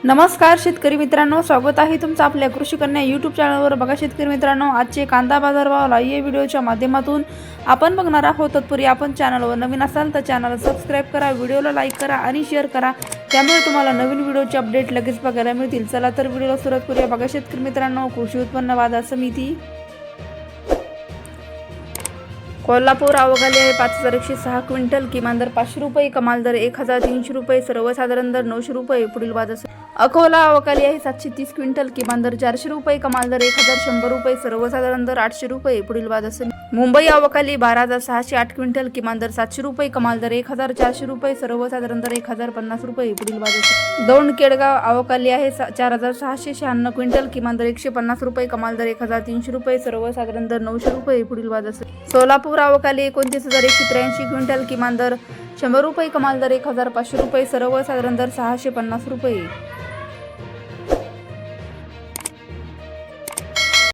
नमस्कार शेतकरी मित्रांनो, स्वागत आहे तुमचं आपल्या कृषी कन्या यूट्यूब चॅनलवर। बघा शेतकरी मित्रांनो, आजचे कांदा बाजारभाव लाईव्ह व्हिडिओच्या माध्यमातून आपण बघणार आहोत। तत्पूर्वी आपण चॅनलवर नवीन असाल तर चॅनल सबस्क्राइब करा, व्हिडिओला लाईक करा आणि शेअर करा, त्यामुळे तुम्हाला नवीन व्हिडिओचे अपडेट लगेच बघायला मिळतील। चला तर व्हिडिओला सुरुवात करूया। बघा शेतकरी मित्रांनो, कृषी उत्पन्न बाजार समिती कोल्हापूर आवक आली आहे 5106 क्विंटल, किमान दर 500 रुपये, कमाल दर 1300 रुपये, सर्वसाधारण दर 900 रुपये। पुढील बाजार अकोला आवक आली आहे 730 क्विंटल, किमान दर 400 रुपये, कमाल दर 1100 रुपये, सर्वसाधारण दर 800 रुपये। पुढील बाजार मुंबई आवक आली 12608 क्विंटल, किमान दर 700 रुपये, कमाल दर 1400 रुपये, सर्वसाधारण दर 1050 रुपये। पुढील बाजार दौंड केडगाव आवक आली आहे 4696 क्विंटल, किमान दर 150 रुपये, कमाल दर 1300 रुपये, सर्वसाधारण दर 900 रुपये। पुढील बाजार सोलापूर आवक आली 29183 क्विंटल, किमान दर 100 रुपये, कमाल दर 1500 रुपये, सर्वसाधारण दर 650 रुपये।